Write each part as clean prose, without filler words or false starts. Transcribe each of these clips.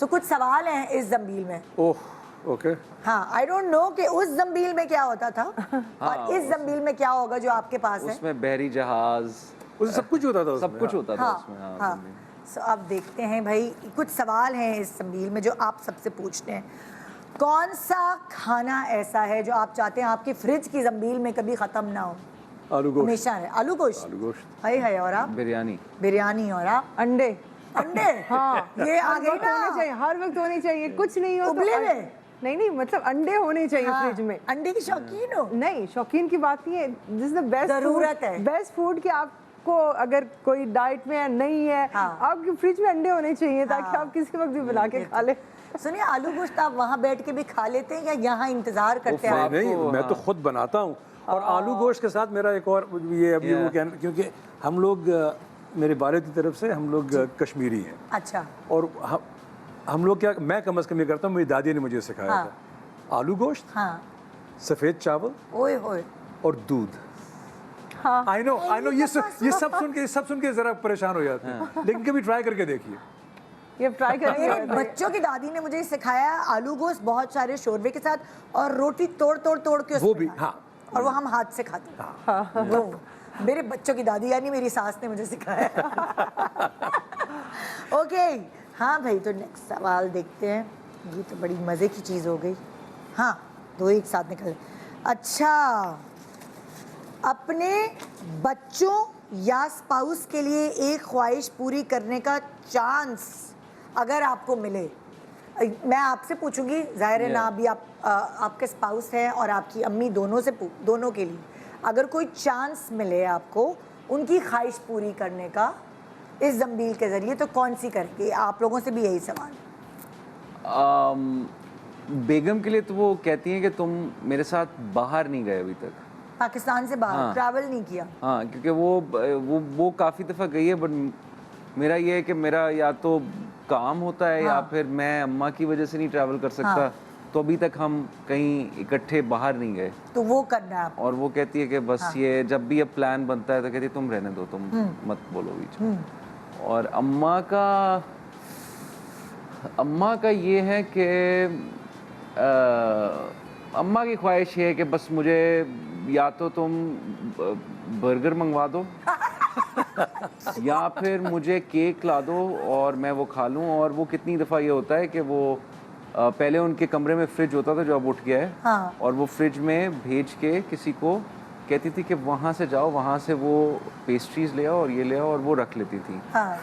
सो कुछ सवाल हैं इस जंबील में। Oh okay. हाँ, आई डोंट नो कि उस जंबील में क्या होता था और इस जंबील में क्या होगा जो आपके पास है। उसमें बहरी जहाज, उसमें सब कुछ होता था, सब कुछ होता था हाँ, उसमें। हाँ, हाँ। सो अब देखते हैं भाई, कुछ सवाल हैं इस जंबील में जो आप सबसे पूछते हैं। कौन सा खाना ऐसा है जो आप चाहते हैं आपकी फ्रिज की जंबील में कभी खत्म ना हो, आलू गोश्त। हमेशा है? आलू गोश्त। आलू गोश्त। हाय और आप? बिरयानी। बिरयानी। और आप? अंडे। अंडे। हाँ, ये आ गई ना, होने चाहिए, हर वक्त होने चाहिए, कुछ नहीं हो उबले तो हुए? नहीं मतलब अंडे होने चाहिए हाँ, फ्रिज में। अंडे की शौकीन हो? नहीं, शौकीन की बात नहीं है, दिस द बेस्ट जरूरत है। बेस्ट फूड कि आपको अगर कोई डाइट में नहीं है, हाँ। आपकी फ्रिज में अंडे होने चाहिए ताकि हाँ। आप किसी वक्त भी बना के खा ले। सुनिए, आलू गोश्त आप वहाँ बैठ के भी खा लेते हैं या यहाँ इंतजार करते हैं? नहीं नहीं, आपको, मैं तो खुद बनाता हूँ। और आलू गोश्त के साथ मेरा एक और ये अभी वो कहना, क्योंकि हम लोग मेरे वालिद की तरफ से हम लोग कश्मीरी हैं। अच्छा। और हम लोग क्या, मैं कम से कम ये करता हूँ, मेरी दादी ने मुझे सिखाया हाँ। था, आलू गोश्त, हाँ। सफ़ेद चावल ओए होए। और दूध। हाँ। आई नो ये सब सुन के जरा परेशान हो जाते हैं, लेकिन कभी ट्राई करके देखिए। ये ट्राई मेरे करेंगे। बच्चों की दादी ने मुझे सिखाया आलू गोश्त बहुत सारे शोरबे के साथ और रोटी तोड़ के वो उसमें भी, डालना। हाँ। और वो हम हाथ से खाते हैं। वो मेरे बच्चों की दादी यानी मेरी सास ने मुझे सिखाया। ओके, हाँ भाई, तो नेक्स्ट सवाल देखते हैं। ये तो बड़ी मज़े की चीज़ हो गई। हाँ, दो एक साथ निकल। अच्छा, अपने बच्चों या स्पाउस के लिए एक ख्वाहिश पूरी करने का चांस अगर आपको मिले, मैं आपसे पूछूंगी, जाहिर है ना, अभी आपके स्पाउस हैं और आपकी अम्मी दोनों के लिए अगर कोई चांस मिले आपको उनकी ख्वाहिश पूरी करने का इस जंबील के ज़रिए, तो कौन सी करेंगे? आप लोगों से भी यही सवाल। बेगम के लिए तो वो कहती हैं कि तुम मेरे साथ बाहर नहीं गए अभी तक, पाकिस्तान से बाहर हाँ। ट्रैवल नहीं किया। हाँ, क्योंकि वो काफ़ी दफ़ा गई है, बट मेरा ये है कि मेरा या तो काम होता है या फिर मैं अम्मा की वजह से नहीं ट्रैवल कर सकता। तो अभी तक हम कहीं इकट्ठे बाहर नहीं गए। तो वो करना है आपको। और वो कहती है कि बस ये जब भी अब प्लान बनता है तो कहती है तुम रहने दो, तुम मत बोलो बीच में। और अम्मा का ये है कि अम्मा की ख्वाहिश ये है कि बस मुझे या तो तुम बर्गर मंगवा दो या फिर मुझे केक ला दो और मैं वो खा लूँ। और वो कितनी दफ़ा ये होता है कि वो पहले उनके कमरे में फ्रिज होता था जो अब उठ गया है, हाँ। और वो फ्रिज में भेज के किसी को कहती थी कि वहाँ से जाओ, वहाँ से वो पेस्ट्रीज ले आओ और ये ले आओ, और वो रख लेती थी। हाँ।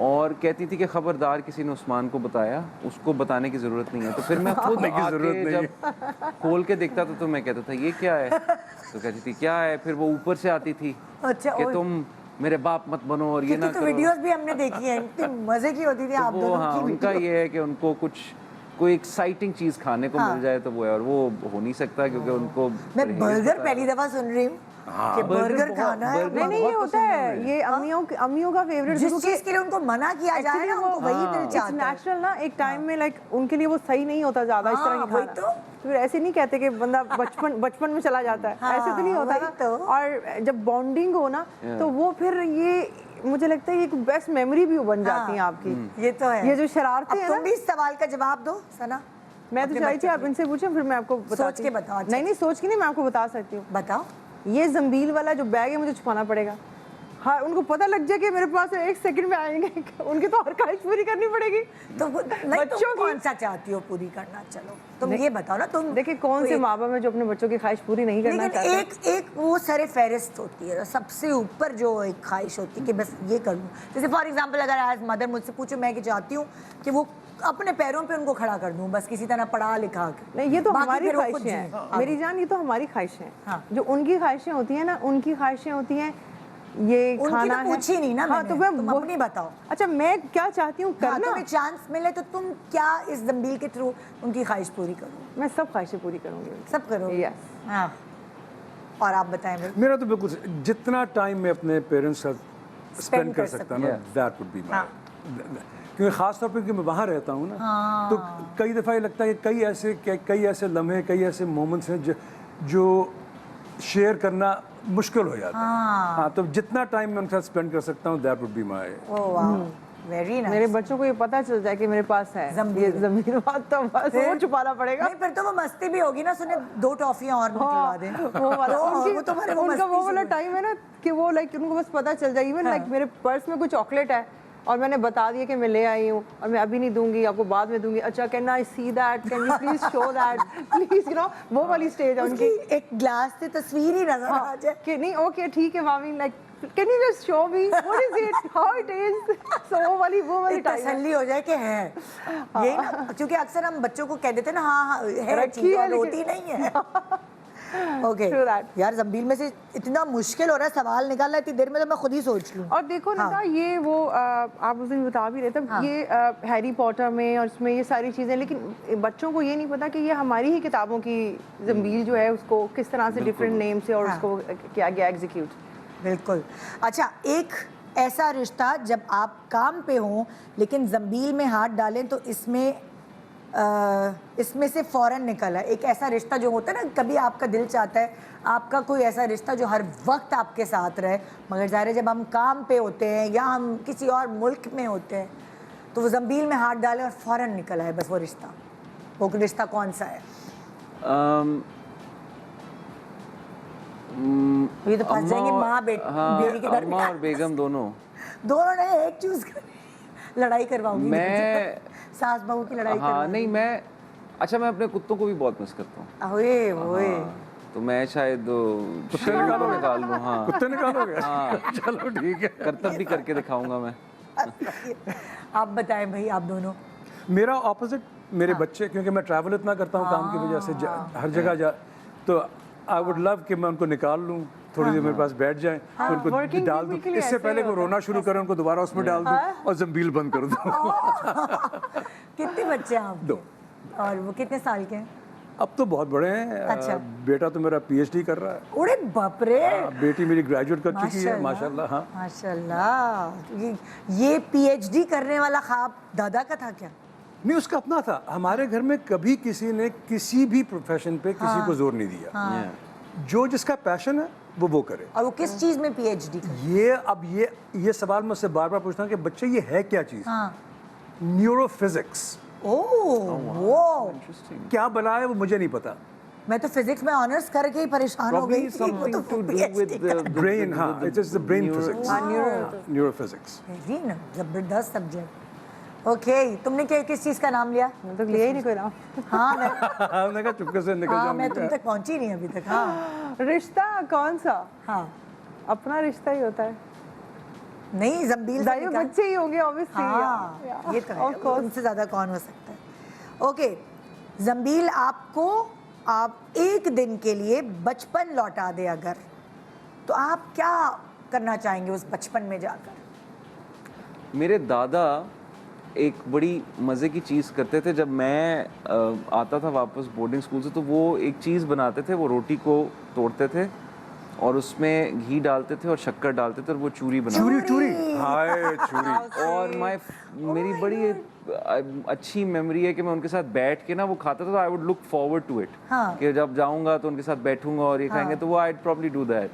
और कहती थी कि खबरदार किसी ने उस्मान को बताया, उसको बताने की ज़रूरत नहीं है। तो फिर मैं खुद आके जब खोल के देखता था तो मैं कहता था ये क्या है, तो कहती थी क्या है, फिर वो ऊपर से आती थी अच्छा, कि तुम मेरे बाप मत बनो और ये ना तो करो। वीडियोस भी हमने देखी हैं, इतनी मजे की होती थी। तो आप वो, दोनों हाँ, की उनका वीडियो। ये है कि उनको कोई एक्साइटिंग चीज़ खाने को मिल जाए तो वो है, और वो हो नहीं सकता क्योंकि उनको मैं परहेज बर्गर होता है। पहली दफा सुन रही हूँ कि बर्गर खाना है। नहीं ये होता है, ये अम्मियों का फेवरेट, जिस चीज के लिए उनको मना किया जाए ना, उनको वही दिल चाहता है। नेचुरल ना, एक टाइम में लाइक उनके लिए वो सही नहीं होता ज्यादा इस तरह की वही खाना। तो। फिर ऐसे नहीं कहते कि बंदा बचपन में चला जाता है, ऐसे तो नहीं होता वही ना। तो। और जब बॉन्डिंग हो ना तो वो फिर ये मुझे लगता है एक बेस्ट मेमोरी भी बन जाती है आपकी। ये तो है। ये जो शरारतें अब हैं तुम ना, भी इस सवाल का जवाब दो सना। मैं तो चाहती थी आप इनसे पूछें, फिर मैं आपको सोच के बताओ। अच्छा, नहीं सोच के नहीं, मैं आपको बता सकती हूँ। बताओ। ये जंबील वाला जो बैग है मुझे छुपाना पड़ेगा। हाँ, उनको पता लग जाए कि मेरे पास एक सेकंड में आएंगे, उनकी तो हर ख्वाहिश पूरी करनी पड़ेगी। तो नहीं, तुम कौन सा चाहती हो पूरी करना? चलो तुम ये बताओ ना। तुम देखिए कौन से माँ बाप है जो अपने बच्चों की ख्वाहिश पूरी नहीं करना लेकिन चाहते। एक वो सरे फहरिस्त होती है, सबसे ऊपर जो एक ख्वाहिश होती है कि बस ये कर लूँ। जैसे फॉर एग्जांपल अगर आज मदर मुझसे पूछो, मैं कि चाहती हूँ कि वो अपने पैरों पे उनको खड़ा कर दूँ, बस किसी तरह पढ़ा लिखा के। नहीं, ये तो बाकी हमारी फिर वो खुद ख्वाहिशें हैं जिए। मेरी जान, ये तो हमारी ख्वाहिशें हैं। हाँ। जो उनकी ख्वाहिशें होती हैं ना, उनकी ख्वाहिशें होती हैं ये उनकी खाना तो पूछी नहीं ना हाँ, मैंने, तो मैं तुम अपनी बताओ। अच्छा, मैं क्या चाहती हूँ हाँ, करना। तुम्हें चांस मिले तो तुम क्या इस जंबील के थ्रू उनकी ख्वाहिश पूरी करो? मैं सब ख्वाहिशें पूरी करूँगी। सब करो। यस। हाँ, और आप बताएं भाई। मेरा तो बिल्कुल जितना टाइम मैं अपने पेरेंट्स के साथ स्पेंड कर सकता ना, दैट वुड बी माय, क्योंकि ख़ास तौर पे कि मैं वहाँ रहता हूँ ना, तो कई दफ़ा ये लगता है कि कई ऐसे लम्हे, कई ऐसे मोमेंट्स हैं जो शेयर करना मुश्किल हो जाता है। हाँ, तो जितना टाइम मैं उनके साथ स्पेंड कर सकता हूँ, दैट वुड बी माय। ओह वाह, वेरी मेरे नाइस। बच्चों को ये पता चल जाए कि मेरे पास है जंबील। ये जंबील बात, तो बस वो छुपाना पड़ेगा। नहीं फिर तो वो मस्ती भी होगी ना, सुने 2 टॉफियां और निकलवा दे। वो वाला वो तुम्हारे वो उनका वो मस्ती वाला शुरू- टाइम है ना कि वो लाइक उनको बस पता चल जाए। इवन लाइक मेरे पर्स में कोई चॉकलेट है और मैंने बता दिया कि मैं ले आई हूँ और मैं अभी नहीं दूंगी, आपको बाद में दूंगी। अच्छा, can I see that, can you please show that please, you know वो वाली स्टेज है उसकी उनकी। एक ग्लास से तस्वीर ही नजर आ जाए। कि नहीं ओके ठीक है मामी, like can you just show me what is it, how it is. So वो वाली एक टाइम है। तसल्ली हो जाए कि है ये ना, क्योंकि अक्सर हम बच्चों को कह देते हैं ना हाँ है रखी चीज है और होती लेकिन- नहीं है। Okay True that. यार जंबील में से इतना मुश्किल हो रहा है सवाल निकालना, इतनी देर में तो मैं खुद ही सोच लूँ। और देखो ना ये वो आप उस दिन बता भी रहे थे ये हैरी पॉटर में और उसमें ये सारी चीज़ें, लेकिन बच्चों को ये नहीं पता कि ये हमारी ही किताबों की जंबील जो है उसको किस तरह से डिफरेंट नेम से और हाँ। उसको किया गया एग्जीक्यूट। बिल्कुल। अच्छा, एक ऐसा रिश्ता जब आप काम पे हों लेकिन जंबील में हाथ डालें तो इसमें से फौरन निकला एक ऐसा रिश्ता जो होता है ना, कभी आपका दिल चाहता है आपका कोई ऐसा रिश्ता जो हर वक्त आपके साथ रहे, मगर ज़ाहिर है जब हम काम पे होते हैं या हम किसी और मुल्क में होते हैं तो वो जंबील में हाथ डालें और फौरन निकला है बस वो रिश्ता। वो रिश्ता कौन सा है? ये तो फंस जाएंगे माँ बेटी के अम्मा और बेगम दोनों ने एक चूज कर लड़ाई करवाऊंगी मैं सास बहू की लड़ाई हाँ नहीं मैं अच्छा मैं अपने कुत्तों को भी बहुत मिस करता हूँ। ओए ओए तो मैं शायद निकाल लूँ। हाँ कुत्ते निकालोगे? चलो ठीक है। करतब भी करके दिखाऊंगा मैं। आप बताएं भाई, आप दोनों। मेरा ऑपोजिट, मेरे बच्चे, क्योंकि मैं ट्रैवल इतना करता हूँ काम की वजह से हर जगह जा, तो आई वुड लव कि मैं उनको निकाल लूँ, थोड़ी देर मेरे पास बैठ जाएं, उनको working डाल people दूँ, के लिए इससे ऐसे पहले ही वो रोना शुरू करें उनको दोबारा उसमें डाल दूँ और जंबील बंद कर दूँ। कितने बच्चे हैं आप? 2। और वो कितने साल के हैं? अब तो बहुत बड़े हैं। अच्छा। बेटा तो मेरा PhD कर रहा है, उड़े बाप रे, बेटी मेरी ग्रेजुएट कर चुकी है माशाल्लाह। हाँ माशाल्लाह। ये PhD करने वाला ख्वाब दादा का था क्या? नहीं, उसका अपना था। हमारे घर में कभी किसी ने किसी भी प्रोफेशन पे किसी को जोर नहीं दिया। जो जिसका पैशन है वो करे। और वो किस चीज में PhD कर? ये सवाल मुझसे बार बार पूछता हूँ कि बच्चे ये है क्या चीज़? न्यूरोफिजिक्स। वो क्या बला है वो मुझे नहीं पता। मैं तो फिजिक्स में ऑनर्स करके ही परेशान हो गई Probably थी। वो तो something to do PhD with the brain, हाँ, it is the brain physics, neuro neurophysics. Very ना जबरदस्त सब्जेक्ट। ओके, तुमने क्या किस चीज का नाम लिया? मैं तो लिया ही नहीं कोई नाम। हाँ मैं हमने कहा चुपके से निकल हाँ मैं जाऊंगी। तुम तक पहुंची नहीं अभी तक। हाँ रिश्ता कौन सा? हाँ अपना रिश्ता ही होता है। नहीं, जंबील से दाइयों निकाल- बच्चे ही होंगे ऑब्वियसली। हाँ ये तो है, ऑफ कोर्स। उनसे ज्यादा कौन हो सकता है। ओके जंबील, आपको आप एक दिन के लिए बचपन लौटा दे अगर, तो आप क्या करना चाहेंगे उस बचपन में जाकर? मेरे दादा एक बड़ी मज़े की चीज़ करते थे। जब मैं आता था वापस बोर्डिंग स्कूल से तो वो एक चीज़ बनाते थे। वो रोटी को तोड़ते थे और उसमें घी डालते थे और शक्कर डालते थे और वो चूरी बनाते चूरी हाय चूरी। थे। और मेरी बड़ी अच्छी मेमोरी है कि मैं उनके साथ बैठ के ना वो खाता था, तो I would look forward to it हाँ। कि जब जाऊंगा तो उनके साथ बैठूंगा और ये खाएंगे, तो वो आई प्रॉब्ली डू दैट।